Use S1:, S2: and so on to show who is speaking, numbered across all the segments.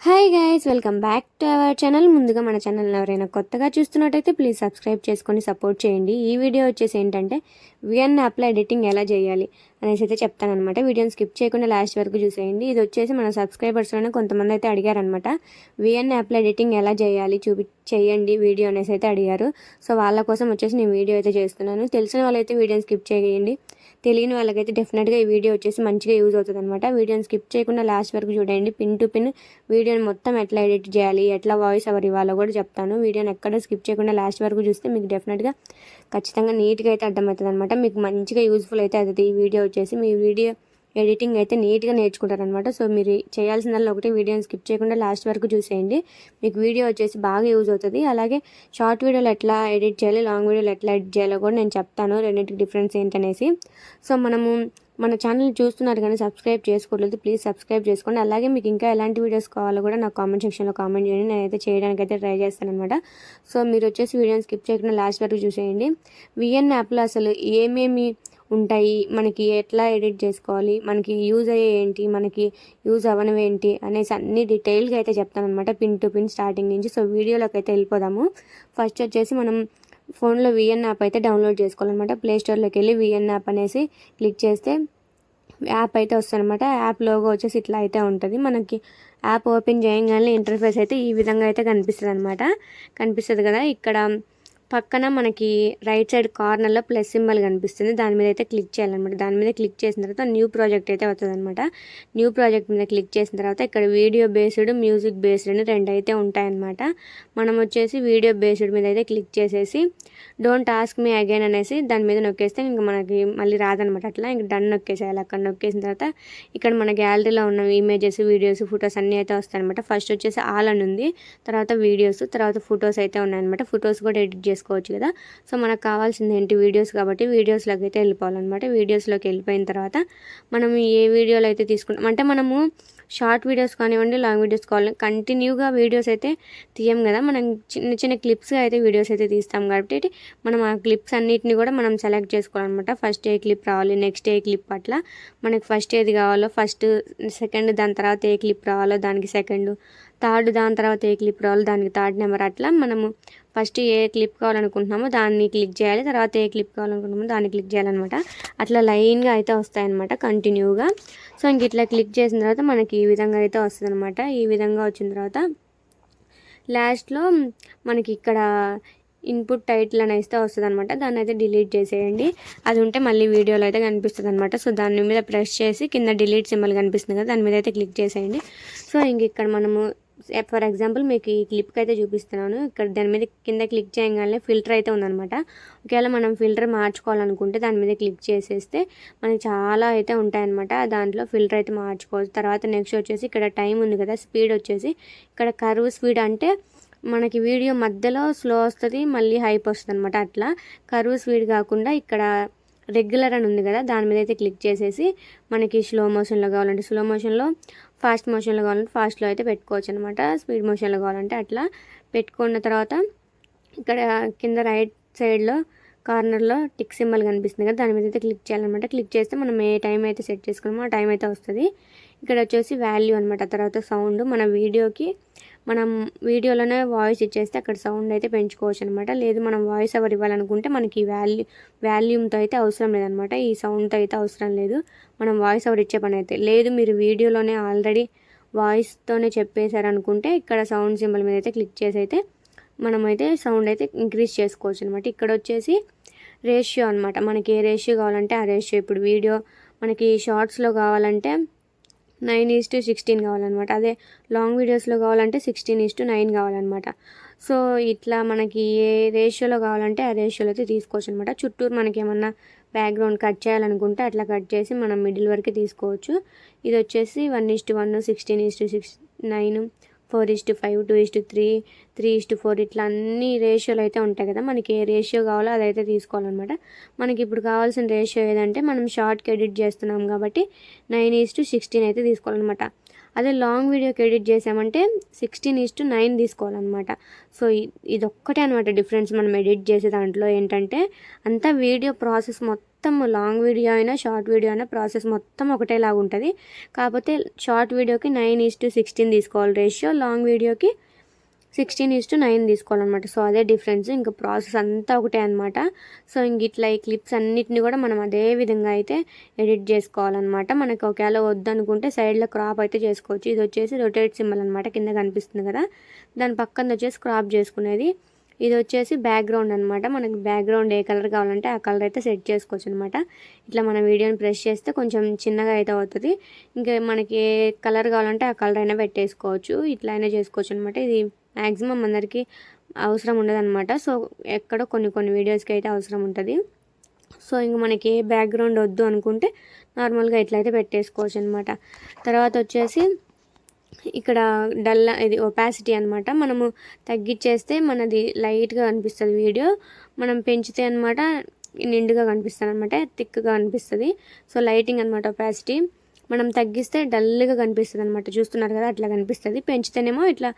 S1: Hi guys, welcome back to our channel. ముందుగా మన channel ఎవరైనా కొత్తగా చూస్తున్నట్టయితే ప్లీజ్ సబ్స్క్రైబ్ చేసుకొని సపోర్ట్ చేయండి. ఈ వీడియో వచ్చేసి ఏంటంటే విఎన్ యాప్లో ఎడిటింగ్ ఎలా చేయాలి అనేసి అయితే చెప్తానమాట. వీడియోని స్కిప్ చేయకుండా లాస్ట్ వరకు చూసేయండి. ఇది వచ్చేసి మన సబ్స్క్రైబర్స్లోనే కొంతమంది అయితే అడిగారనమాట, విఎన్ యాప్లో ఎడిటింగ్ ఎలా చేయాలి చేయండి వీడియో అనేసి అయితే అడిగారు. సో వాళ్ళ కోసం వచ్చేసి నేను వీడియో అయితే చేస్తున్నాను. తెలిసిన వాళ్ళైతే వీడియోని స్కిప్ చేయండి, తెలియని వాళ్ళకైతే డెఫినెట్గా ఈ వీడియో వచ్చేసి మంచిగా యూజ్ అవుతుంది అనమాట. వీడియోని స్కిప్ చేయకుండా లాస్ట్ వరకు చూడండి. పిన్ టు పిన్ వీడియోని మొత్తం ఎట్లా ఎడిట్ చేయాలి, ఎట్లా వాయిస్ ఓవర్ ఇవ్వాలో కూడా చెప్తాను. వీడియోని ఎక్కడ స్కిప్ చేయకుండా లాస్ట్ వరకు చూస్తే మీకు డెఫినెట్గా ఖచ్చితంగా నీట్గా అయితే అర్థమవుతుంది అనమాట. మీకు మంచిగా యూజ్ఫుల్ అయితే అవుతుంది ఈ వీడియో వచ్చేసి. మీ వీడియో ఎడిటింగ్ అయితే నీట్గా నేర్చుకుంటారనమాట. సో మీరు చేయాల్సిందల్లా ఒకటి, వీడియోని స్కిప్ చేయకుండా లాస్ట్ వరకు చూసేయండి. మీకు వీడియో వచ్చేసి బాగా యూజ్ అవుతుంది. అలాగే షార్ట్ వీడియోలు ఎట్లా ఎడిట్ చేయాలి, లాంగ్ వీడియోలు ఎట్లా ఎడిట్ చేయాలో కూడా నేను చెప్తాను, రెండింటికి డిఫరెన్స్ ఏంటనేసి. సో మన ఛానల్ చూస్తున్నారు కానీ సబ్స్క్రైబ్ చేసుకోవట్లేదు, ప్లీజ్ సబ్స్క్రైబ్ చేసుకోండి. అలాగే మీకు ఇంకా ఎలాంటి వీడియోస్ కావాలో కూడా నాకు కామెంట్ సెక్షన్లో కామెంట్ చేయండి, నేనైతే చేయడానికి అయితే ట్రై చేస్తాను అనమాట. సో మీరు వచ్చేసి వీడియోని స్కిప్ చేయకుండా లాస్ట్ వరకు చూసేయండి. విఎన్ యాప్లో అసలు ఏమేమి ఉంటాయి, మనకి ఎట్లా ఎడిట్ చేసుకోవాలి, మనకి యూజ్ అయ్యే ఏంటి, మనకి యూజ్ అవ్వనివి ఏంటి అనేసి అన్ని డీటెయిల్గా అయితే చెప్తాను అనమాట, పిన్ టు పిన్ స్టార్టింగ్ నుంచి. సో వీడియోలోకి అయితే వెళ్ళిపోదాము. ఫస్ట్ వచ్చేసి మనం ఫోన్లో విఎన్ యాప్ అయితే డౌన్లోడ్ చేసుకోవాలన్నమాట. ప్లే స్టోర్లోకి వెళ్ళి విఎన్ యాప్ అనేసి క్లిక్ చేస్తే యాప్ అయితే వస్తుంది అనమాట. యాప్ లోగో వచ్చేసి ఇట్లా అయితే ఉంటుంది. మనకి యాప్ ఓపెన్ చేయగానే ఇంటర్ఫేస్ అయితే ఈ విధంగా అయితే కనిపిస్తుంది అనమాట. కనిపిస్తుంది కదా, ఇక్కడ పక్కన మనకి రైట్ సైడ్ కార్నర్లో ప్లస్ సింబల్ కనిపిస్తుంది, దాని మీద అయితే క్లిక్ చేయాలన్నమాట. దాని మీద క్లిక్ చేసిన తర్వాత న్యూ ప్రాజెక్ట్ అయితే అవుతుంది అనమాట. న్యూ ప్రాజెక్ట్ మీద క్లిక్ చేసిన తర్వాత ఇక్కడ వీడియో బేస్డ్, మ్యూజిక్ బేస్డ్ అని రెండు అయితే ఉంటాయన్నమాట. మనం వచ్చేసి వీడియో బేస్డ్ మీద అయితే క్లిక్ చేసేసి డోంట్ ఆస్క్ మీ అగైన్ అనేసి దాని మీద నొక్కేస్తే ఇంకా మనకి మళ్ళీ రాదనమాట. అట్లా ఇంకా డన్ నొక్కేసేయాలి. అక్కడ నొక్కేసిన తర్వాత ఇక్కడ మన గ్యాలరీలో ఉన్న ఇమేజెస్, వీడియోస్, ఫొటోస్ అన్నీ అయితే వస్తాయి అనమాట. ఫస్ట్ వచ్చేసి ఆల్ అని ఉంది, తర్వాత వీడియోస్, తర్వాత ఫొటోస్ అయితే ఉన్నాయన్నమాట. ఫొటోస్ కూడా ఎడిట్ చేసుకోవచ్చు కదా. సో మనకు కావాల్సింది ఏంటి, వీడియోస్ కాబట్టి వీడియోస్లోకి అయితే వెళ్ళిపోవాలన్నమాట. వీడియోస్లోకి వెళ్ళిపోయిన తర్వాత మనం ఏ వీడియోలు అయితే తీసుకుంటాం అంటే మనము షార్ట్ వీడియోస్ కానివ్వండి, లాంగ్ వీడియోస్ కావాలి, కంటిన్యూగా వీడియోస్ అయితే తీయం కదా, మనం చిన్న చిన్న క్లిప్స్గా అయితే వీడియోస్ అయితే తీస్తాం కాబట్టి మనం ఆ క్లిప్స్ అన్నిటిని కూడా మనం సెలెక్ట్ చేసుకోవాలన్నమాట. ఫస్ట్ ఏ క్లిప్ రావాలి, నెక్స్ట్ ఏ క్లిప్, అట్లా మనకి ఫస్ట్ ఏది కావాలో ఫస్ట్, సెకండ్ దాని తర్వాత ఏ క్లిప్ రావాలో దానికి సెకండ్, థర్డ్ దాని తర్వాత ఏ క్లిప్ రావాలో దానికి థర్డ్ నెంబర్, అట్లా మనము ఫస్ట్ ఏ క్లిప్ కావాలనుకుంటున్నామో దాన్ని క్లిక్ చేయాలి, తర్వాత ఏ క్లిప్ కావాలనుకుంటున్నామో దాన్ని క్లిక్ చేయాలన్నమాట. అట్లా లైన్గా అయితే వస్తాయన్నమాట కంటిన్యూగా. సో ఇంక ఇట్లా క్లిక్ చేసిన తర్వాత మనకి ఈ విధంగా అయితే వస్తుంది అనమాట. ఈ విధంగా వచ్చిన తర్వాత లాస్ట్లో మనకి ఇక్కడ ఇన్పుట్ టైటిల్ అని అయితే వస్తుంది అనమాట. దాన్ని అయితే డిలీట్ చేసేయండి. అది ఉంటే మళ్ళీ వీడియోలో అయితే కనిపిస్తుంది అనమాట. సో దాని మీద ప్రెస్ చేసి కింద డిలీట్ సింబల్ కనిపిస్తుంది కదా, దాని మీద అయితే క్లిక్ చేసేయండి. సో ఇంక ఇక్కడ మనము ఫర్ ఎగ్జాంపుల్ మీకు ఈ క్లిప్కి అయితే చూపిస్తున్నాను. ఇక్కడ దాని మీద కింద క్లిక్ చేయగానే ఫిల్టర్ అయితే ఉందన్నమాట. ఒకవేళ మనం ఫిల్టర్ మార్చుకోవాలనుకుంటే దాని మీద క్లిక్ చేసేస్తే మనకి చాలా అయితే ఉంటాయన్నమాట. దాంట్లో ఫిల్టర్ అయితే మార్చుకోవచ్చు. తర్వాత నెక్స్ట్ వచ్చేసి ఇక్కడ టైం ఉంది కదా, స్పీడ్ వచ్చేసి ఇక్కడ కర్వ్ స్పీడ్ అంటే మనకి వీడియో మధ్యలో స్లో వస్తుంది, మళ్ళీ హైప్ వస్తుంది అనమాట. అట్లా కర్వ్ స్పీడ్ కాకుండా ఇక్కడ రెగ్యులర్ అని ఉంది కదా, దాని మీద అయితే క్లిక్ చేసేసి మనకి స్లో మోషన్లో కావాలంటే స్లో మోషన్లో, ఫాస్ట్ మోషన్లో కావాలంటే ఫాస్ట్లో అయితే పెట్టుకోవచ్చు అనమాట. స్పీడ్ మోషన్లో కావాలంటే అట్లా పెట్టుకున్న తర్వాత ఇక్కడ కింద రైట్ సైడ్లో కార్నర్లో టిక్ సింబల్ కనిపిస్తుంది కదా, దాని మీద అయితే క్లిక్ చేయాలన్నమాట. క్లిక్ చేస్తే మనం ఏ టైం అయితే సెట్ చేసుకున్నామో ఆ టైం అయితే వస్తుంది. ఇక్కడ వచ్చేసి వాల్యూ అనమాట. తర్వాత సౌండ్, మన వీడియోకి మనం వీడియోలోనే వాయిస్ ఇచ్చేస్తే అక్కడ సౌండ్ అయితే పెంచుకోవచ్చు అనమాట. లేదు మనం వాయిస్ ఓవర్ ఇవ్వాలనుకుంటే మనకి వాల్యూమ్తో అయితే అవసరం లేదనమాట, ఈ సౌండ్తో అయితే అవసరం లేదు. మనం వాయిస్ ఓవర్ ఇచ్చే పని అయితే లేదు. మీరు వీడియోలోనే ఆల్రెడీ వాయిస్తోనే చెప్పేశారనుకుంటే ఇక్కడ సౌండ్ సింబల్ మీద అయితే క్లిక్ చేసి అయితే మనమైతే సౌండ్ అయితే ఇంక్రీజ్ చేసుకోవచ్చు అనమాట. ఇక్కడ వచ్చేసి రేషియో అనమాట. మనకి ఏ రేషియో కావాలంటే ఆ రేషియో. ఇప్పుడు వీడియో మనకి షార్ట్స్లో కావాలంటే 9:16 కావాలన్నమాట. అదే లాంగ్ వీడియోస్లో కావాలంటే 16:9 కావాలన్నమాట. సో ఇట్లా మనకి ఏ రేషియోలో కావాలంటే ఆ రేషియోలో అయితే తీసుకోవచ్చు అనమాట. చుట్టూరు మనకి ఏమన్నా బ్యాక్గ్రౌండ్ కట్ చేయాలనుకుంటే అట్లా కట్ చేసి మనం మిడిల్ వరకు తీసుకోవచ్చు. ఇది వచ్చేసి 1:1, 16:9, 4:5, 2:3, 3:4 ఇట్లా అన్ని రేషియోలు అయితే ఉంటాయి కదా. మనకి ఏ రేషియో కావాలో అదైతే తీసుకోవాలన్నమాట. మనకి ఇప్పుడు కావాల్సిన రేషియో ఏదంటే మనం షార్ట్కి ఎడిట్ చేస్తున్నాం కాబట్టి 9:16 అయితే తీసుకోవాలన్నమాట. అదే లాంగ్ వీడియోకి ఎడిట్ చేసామంటే 16:9 తీసుకోవాలన్నమాట. సో ఇదొక్కటే అనమాట డిఫరెన్స్ మనం ఎడిట్ చేసే దాంట్లో. ఏంటంటే అంతా వీడియో ప్రాసెస్ మొత్తం మొత్తం లాంగ్ వీడియో అయినా షార్ట్ వీడియో అయినా ప్రాసెస్ మొత్తం ఒకటేలాగా ఉంటుంది. కాకపోతే షార్ట్ వీడియోకి 9:16 తీసుకోవాలి రేషియో, లాంగ్ వీడియోకి 16:9 తీసుకోవాలన్నమాట. సో అదే డిఫరెన్స్, ఇంకా ప్రాసెస్ అంతా ఒకటే అనమాట. సో ఇంక ఇట్లా ఈ క్లిప్స్ అన్నిటిని కూడా మనం అదే విధంగా అయితే ఎడిట్ చేసుకోవాలన్నమాట. మనకు ఒకవేళ వద్దనుకుంటే సైడ్లో క్రాప్ అయితే చేసుకోవచ్చు. ఇది వచ్చేసి రొటేట్ సింబల్ అనమాట, కింద కనిపిస్తుంది కదా, దాని పక్కన వచ్చేసి క్రాప్ చేసుకునేది. ఇది వచ్చేసి బ్యాక్గ్రౌండ్ అనమాట. మనకి బ్యాక్గ్రౌండ్ ఏ కలర్ కావాలంటే ఆ కలర్ అయితే సెట్ చేసుకోవచ్చు అనమాట. ఇట్లా మన వీడియోని ప్రెస్ చేస్తే కొంచెం చిన్నగా అయితే అవుతుంది. ఇంకా మనకి ఏ కలర్ కావాలంటే ఆ కలర్ అయినా పెట్టేసుకోవచ్చు, ఇట్లా అయినా చేసుకోవచ్చు అనమాట. ఇది మ్యాక్సిమం అందరికీ అవసరం ఉండదు అనమాట. సో ఎక్కడో కొన్ని వీడియోస్కి అయితే అవసరం ఉంటుంది. సో ఇంక మనకి ఏ బ్యాక్గ్రౌండ్ వద్దు అనుకుంటే నార్మల్గా ఇట్లయితే పెట్టేసుకోవచ్చు అనమాట. తర్వాత వచ్చేసి ఇక్కడ ఇది ఒపాసిటీ అనమాట. మనము తగ్గించేస్తే మనది లైట్గా కనిపిస్తుంది వీడియో, మనం పెంచితే అనమాట నిండుగా కనిపిస్తుంది అనమాట, థిక్గా కనిపిస్తుంది. సో లైటింగ్ అనమాట ఒపాసిటీ. మనం తగ్గిస్తే డల్గా కనిపిస్తుంది అనమాట, చూస్తున్నారు కదా అట్లా కనిపిస్తుంది. పెంచితేనేమో ఇట్లా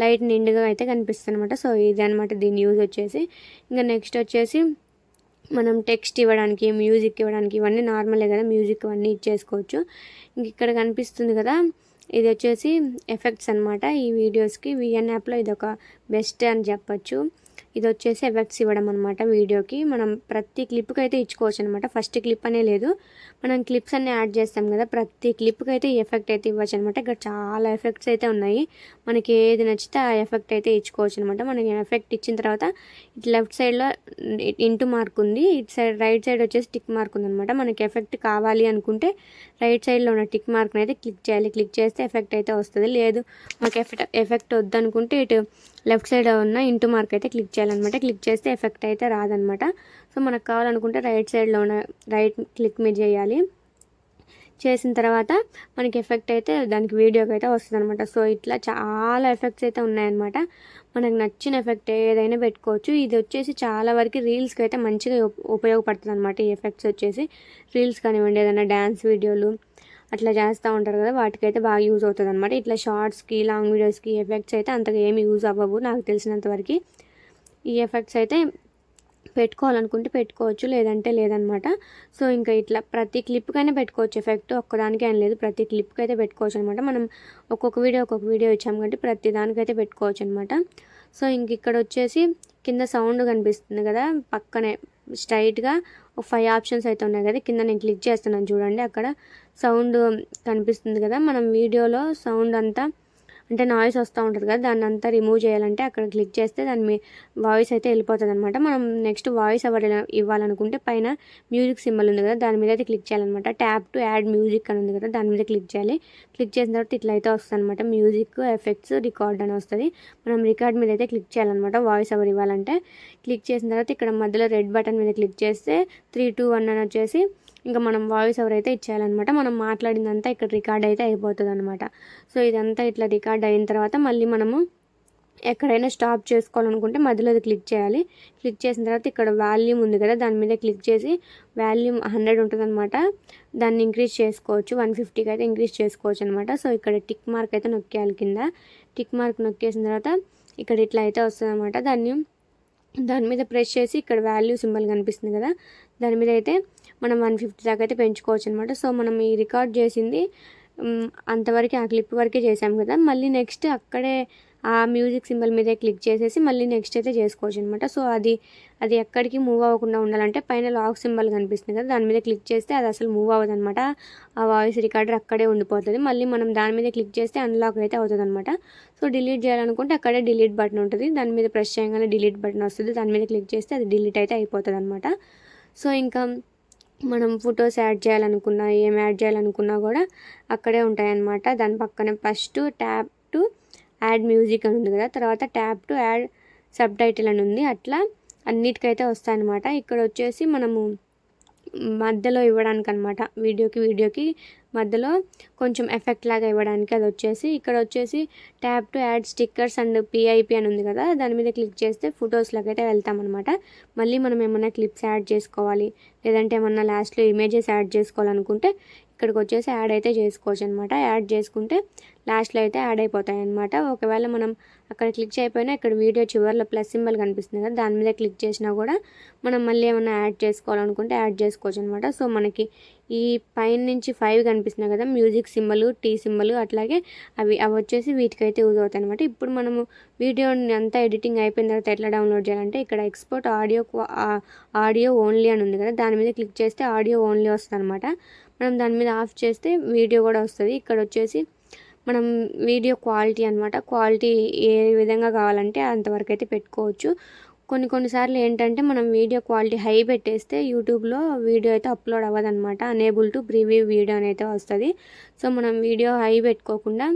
S1: లైట్ నిండుగా అయితే కనిపిస్తుంది అనమాట. సో ఇది అనమాట దీని యూజ్ వచ్చేసి. ఇంకా నెక్స్ట్ వచ్చేసి మనం టెక్స్ట్ ఇవ్వడానికి, మ్యూజిక్ ఇవ్వడానికి, ఇవన్నీ నార్మలే కదా, మ్యూజిక్ అవన్నీ ఇచ్చేసుకోవచ్చు. ఇంక ఇక్కడ కనిపిస్తుంది కదా, ఇది వచ్చేసి ఎఫెక్ట్స్ అనమాట. ఈ వీడియోస్కి విఎన్ యాప్లో ఇది ఒక బెస్ట్ అని చెప్పచ్చు. ఇది వచ్చేసి ఎఫెక్ట్స్ ఇవ్వడం అనమాట వీడియోకి. మనం ప్రతి క్లిప్కి అయితే ఇచ్చుకోవచ్చు అనమాట. ఫస్ట్ క్లిప్ అనే లేదు, మనం క్లిప్స్ అన్నీ యాడ్ చేస్తాం కదా, ప్రతి క్లిప్కి అయితే ఈ ఎఫెక్ట్ అయితే ఇవ్వచ్చు అనమాట. ఇక్కడ చాలా ఎఫెక్ట్స్ అయితే ఉన్నాయి, మనకి ఏది నచ్చితే ఆ ఎఫెక్ట్ అయితే ఇచ్చుకోవచ్చు అనమాట. మనకి ఎఫెక్ట్ ఇచ్చిన తర్వాత ఇటు లెఫ్ట్ సైడ్లో ఇంటూ మార్క్ ఉంది, ఇటు సైడ్ రైట్ సైడ్ వచ్చేసి టిక్ మార్క్ ఉందనమాట. మనకి ఎఫెక్ట్ కావాలి అనుకుంటే రైట్ సైడ్లో ఉన్న టిక్ మార్క్ని అయితే క్లిక్ చేయాలి. క్లిక్ చేస్తే ఎఫెక్ట్ అయితే వస్తుంది. లేదు మాకు ఎఫెక్ట్ వద్దనుకుంటే ఇటు లెఫ్ట్ సైడ్ ఉన్న ఇంటూ మార్క్ అయితే క్లిక్ చేయాలన్నమాట. క్లిక్ చేస్తే ఎఫెక్ట్ అయితే రాదనమాట. సో మనకు కావాలనుకుంటే రైట్ సైడ్లో ఉన్న రైట్ క్లిక్ మీద చేయాలి. చేసిన తర్వాత మనకి ఎఫెక్ట్ అయితే దానికి వీడియోకి అయితే వస్తుంది అనమాట. సో ఇట్లా చాలా ఎఫెక్ట్స్ అయితే ఉన్నాయన్నమాట. మనకు నచ్చిన ఎఫెక్ట్ ఏదైనా పెట్టుకోవచ్చు. ఇది వచ్చేసి చాలా వరకు రీల్స్కి అయితే మంచిగా ఉపయోగపడుతుంది అనమాట. ఈ ఎఫెక్ట్స్ వచ్చేసి రీల్స్ కానివ్వండి, ఏదైనా డ్యాన్స్ వీడియోలు అట్లా చేస్తూ ఉంటారు కదా, వాటికైతే బాగా యూజ్ అవుతుంది అనమాట. ఇట్లా షార్ట్స్కి, లాంగ్ వీడియోస్కి ఎఫెక్ట్స్ అయితే అంతగా ఏమి యూజ్ అవ్వవు నాకు తెలిసినంతవరకు. ఈ ఎఫెక్ట్స్ అయితే పెట్టుకోవాలనుకుంటే పెట్టుకోవచ్చు, లేదంటే లేదనమాట. సో ఇంకా ఇట్లా ప్రతి క్లిప్కైనా పెట్టుకోవచ్చు ఎఫెక్ట్, ఒక్కదానికి ఏం లేదు, ప్రతి క్లిప్కి అయితే పెట్టుకోవచ్చు అనమాట. మనం ఒక్కొక్క వీడియో ఇచ్చాము కాబట్టి ప్రతి దానికైతే పెట్టుకోవచ్చు అనమాట. సో ఇంక ఇక్కడ వచ్చేసి కింద సౌండ్ కనిపిస్తుంది కదా, పక్కనే స్ట్రైట్గా 5 ఆప్షన్స్ అయితే ఉన్నాయి కదా, కింద నేను క్లిక్ చేస్తున్నాను చూడండి, అక్కడ సౌండ్ కనిపిస్తుంది కదా. మనం వీడియోలో సౌండ్ అంతా అంటే నాయిస్ వస్తూ ఉంటుంది కదా, దాన్ని అంతా రిమూవ్ చేయాలంటే అక్కడ క్లిక్ చేస్తే దాని వాయిస్ అయితే వెళ్ళిపోతుంది అనమాట. మనం నెక్స్ట్ వాయిస్ ఇవ్వాలనుకుంటే పైన మ్యూజిక్ సింబల్ ఉంది కదా, దాని మీద అయితే క్లిక్ చేయాలన్నమాట. ట్యాప్ టు యాడ్ మ్యూజిక్ అని ఉంది కదా, దాని మీద క్లిక్ చేయాలి. క్లిక్ చేసిన తర్వాత ఇట్లా అయితే వస్తుంది అనమాట, మ్యూజిక్, ఎఫెక్ట్స్, రికార్డ్ అని వస్తుంది. మనం రికార్డ్ మీద అయితే క్లిక్ చేయాలన్నమాట వాయిస్ ఓవర్ ఇవ్వాలంటే. క్లిక్ చేసిన తర్వాత ఇక్కడ మధ్యలో రెడ్ బటన్ మీద క్లిక్ చేస్తే 3, 2, 1 అని వచ్చేసి ఇంకా మనం వాయిస్ ఓవర్ అయితే ఇచ్చేయాలన్నమాట. మనం మాట్లాడిందంతా ఇక్కడ రికార్డ్ అయితే అయిపోతుంది అనమాట. సో ఇదంతా ఇట్లా రికార్డ్ అయిన తర్వాత మళ్ళీ మనము ఎక్కడైనా స్టాప్ చేసుకోవాలనుకుంటే మధ్యలో అది క్లిక్ చేయాలి. క్లిక్ చేసిన తర్వాత ఇక్కడ వాల్యూమ్ ఉంది కదా, దాని మీద క్లిక్ చేసి వాల్యూమ్ 100 ఉంటుంది అనమాట, దాన్ని ఇంక్రీజ్ చేసుకోవచ్చు. 150కి అయితే ఇంక్రీజ్ చేసుకోవచ్చు అనమాట. సో ఇక్కడ టిక్ మార్క్ అయితే నొక్కేయాలి. కింద టిక్ మార్క్ నొక్కేసిన తర్వాత ఇక్కడ ఇట్లా అయితే వస్తుంది అనమాట. దాని మీద ప్రెస్ చేసి ఇక్కడ వాల్యూ సింబల్ కనిపిస్తుంది కదా, దాని మీద అయితే మనం 150 దాకా అయితే పెంచుకోవచ్చు అనమాట. సో మనం ఈ రికార్డ్ చేసింది అంతవరకు, ఆ క్లిప్ వరకే చేసాం కదా, మళ్ళీ నెక్స్ట్ అక్కడే ఆ మ్యూజిక్ సింబల్ మీదే క్లిక్ చేసేసి మళ్ళీ నెక్స్ట్ అయితే చేసుకోవచ్చు అనమాట. సో అది ఎక్కడికి మూవ్ అవ్వకుండా ఉండాలంటే పైన లాక్ సింబల్ కనిపిస్తుంది కదా, దాని మీద క్లిక్ చేస్తే అది అసలు మూవ్ అవ్వదు అనమాట. ఆ వాయిస్ రికార్డర్ అక్కడే ఉండిపోతుంది. మళ్ళీ మనం దాని మీద క్లిక్ చేస్తే అన్లాక్ అయితే అవుతుంది అనమాట. సో డిలీట్ చేయాలనుకుంటే అక్కడే డిలీట్ బటన్ ఉంటుంది, దాని మీద ప్రెస్ చేయగానే డిలీట్ బటన్ వస్తుంది, దాని మీద క్లిక్ చేస్తే అది డిలీట్ అయితే అయిపోతుంది అనమాట. సో ఇంకా మనం ఫొటోస్ యాడ్ చేయాలనుకున్నా, ఏం యాడ్ చేయాలనుకున్నా కూడా అక్కడే ఉంటాయన్నమాట. దాని పక్కనే first tap to ad music అని ఉంది కదా, తర్వాత tap to add sub title అని ఉంది. అట్లా అన్నిటికైతే వస్తాయన్నమాట. ఇక్కడ వచ్చేసి మనము మధ్యలో ఇవ్వడానికి అనమాట, వీడియోకి మధ్యలో కొంచెం ఎఫెక్ట్ లాగా ఇవ్వడానికి అది వచ్చేసి ఇక్కడ వచ్చేసి tap to add stickers and PIP అని ఉంది కదా, దాని మీద క్లిక్ చేస్తే ఫొటోస్లోకి అయితే వెళ్తామన్నమాట. మళ్ళీ మనం ఏమన్నా క్లిప్స్ యాడ్ చేసుకోవాలి, లేదంటే ఏమన్నా లాస్ట్లో ఇమేజెస్ యాడ్ చేసుకోవాలనుకుంటే ఇక్కడికి వచ్చేసి యాడ్ అయితే చేసుకోవచ్చు అనమాట. యాడ్ చేసుకుంటే లాస్ట్లో అయితే యాడ్ అయిపోతాయి అనమాట. ఒకవేళ మనం అక్కడ క్లిక్ చేయకపోయినా ఇక్కడ వీడియో చివరిలో ప్లస్ సింబల్ కనిపిస్తుంది కదా, దాని మీద క్లిక్ చేసినా కూడా మనం మళ్ళీ ఏమైనా యాడ్ చేసుకోవాలనుకుంటే యాడ్ చేసుకోవచ్చు అనమాట. సో మనకి ఈ పైన నుంచి 5 కనిపిస్తున్నాయి కదా, మ్యూజిక్ సింబల్, టీ సింబల్, అట్లాగే అవి వచ్చేసి వీటికైతే యూజ్ అవుతాయి అనమాట. ఇప్పుడు మనము వీడియోని అంతా ఎడిటింగ్ అయిపోయిన తర్వాత ఎట్లా డౌన్లోడ్ చేయాలంటే ఇక్కడ ఎక్స్పోర్ట్ ఆడియో ఓన్లీ అని ఉంది కదా, దాని మీద క్లిక్ చేస్తే ఆడియో ఓన్లీ వస్తుంది అనమాట. మనం దాని మీద ఆఫ్ చేస్తే వీడియో కూడా వస్తుంది. ఇక్కడ వచ్చేసి మనం వీడియో క్వాలిటీ అనమాట, క్వాలిటీ ఏ విధంగా కావాలంటే అంతవరకు అయితే పెట్టుకోవచ్చు. కొన్నిసార్లు ఏంటంటే మనం వీడియో క్వాలిటీ హై పెట్టేస్తే యూట్యూబ్లో వీడియో అయితే అప్లోడ్ అవ్వదన్నమాట. అనేబుల్ టు ప్రివ్యూ వీడియో అని అయితే వస్తుంది. సో మనం వీడియో హై పెట్టుకోకుండా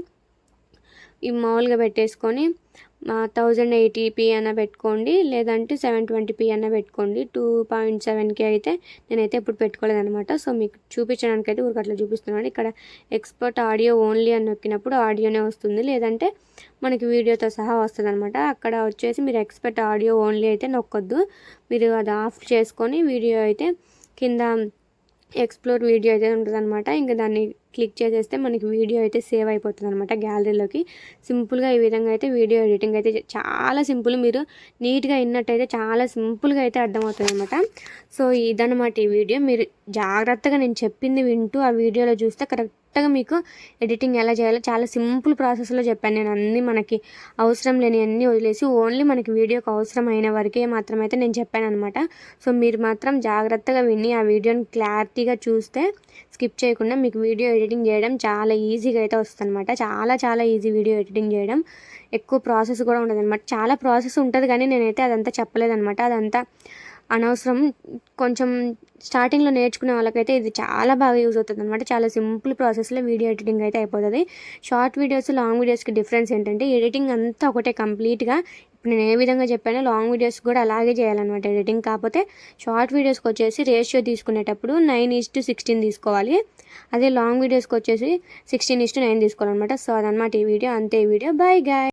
S1: ఈ మామూలుగా పెట్టేసుకొని 1080p అన్న పెట్టుకోండి, లేదంటే 720p అన్న పెట్టుకోండి. 2.7K అయితే నేనైతే ఇప్పుడు పెట్టుకోలేదనమాట. సో మీకు చూపించడానికి అయితే ఊరికి అట్లా చూపిస్తున్నాను. ఇక్కడ ఎక్స్పోర్ట్ ఆడియో ఓన్లీ అని నొక్కినప్పుడు ఆడియోనే వస్తుంది, లేదంటే మనకి వీడియోతో సహా వస్తుంది అనమాట. అక్కడ వచ్చేసి మీరు ఎక్స్పోర్ట్ ఆడియో ఓన్లీ అయితే నొక్కొద్దు, మీరు అది ఆఫ్ చేసుకొని వీడియో అయితే కింద ఎక్స్ప్లోర్ వీడియో అయితే ఉంటుంది అనమాట. ఇంకా దాన్ని క్లిక్ చేసేస్తే మనకి వీడియో అయితే సేవ్ అయిపోతుంది అనమాట గ్యాలరీలోకి. సింపుల్గా ఈ విధంగా అయితే వీడియో ఎడిటింగ్ అయితే చాలా సింపుల్. మీరు నీట్గా విన్నట్టయితే చాలా సింపుల్గా అయితే అర్థమవుతుంది అనమాట. సో ఇదన్నమాట ఈ వీడియో. మీరు జాగ్రత్తగా నేను చెప్పింది వింటూ ఆ వీడియోలో చూస్తే కరెక్ట్గా మీకు ఎడిటింగ్ ఎలా చేయాలో చాలా సింపుల్ ప్రాసెస్లో చెప్పాను నేను. అన్నీ మనకి అవసరం లేని అన్నీ వదిలేసి ఓన్లీ మనకి వీడియోకి అవసరమైన వరకే మాత్రమైతే నేను చెప్పాను అనమాట. సో మీరు మాత్రం జాగ్రత్తగా విని ఆ వీడియోని క్లారిటీగా చూస్తే స్కిప్ చేయకుండా మీకు వీడియో ఎడిటింగ్ చేయడం చాలా ఈజీగా అయితే వస్తుంది అనమాట. చాలా ఈజీ వీడియో ఎడిటింగ్ చేయడం. ఎక్కువ ప్రాసెస్ కూడా ఉండదు అనమాట. చాలా ప్రాసెస్ ఉంటుంది కానీ నేనైతే అదంతా చెప్పలేదనమాట. అదంతా అనవసరం. కొంచెం స్టార్టింగ్లో నేర్చుకునే వాళ్ళకైతే ఇది చాలా బాగా యూజ్ అవుతుంది అనమాట. చాలా సింపుల్ ప్రాసెస్లో వీడియో ఎడిటింగ్ అయితే అయిపోతుంది. షార్ట్ వీడియోస్ లాంగ్ వీడియోస్కి డిఫరెన్స్ ఏంటంటే ఎడిటింగ్ అంతా ఒకటే కంప్లీట్గా. ఇప్పుడు నేను ఏ విధంగా చెప్పానో లాంగ్ వీడియోస్ కూడా అలాగే చేయాలన్నమాట ఎడిటింగ్. కాకపోతే షార్ట్ వీడియోస్కి వచ్చేసి రేషియో తీసుకునేటప్పుడు 9:16 తీసుకోవాలి. అదే లాంగ్ వీడియోస్కి వచ్చేసి 16:9 తీసుకోవాలన్నమాట. సో అదనమాట ఈ వీడియో. అంతే ఈ వీడియో. By guy.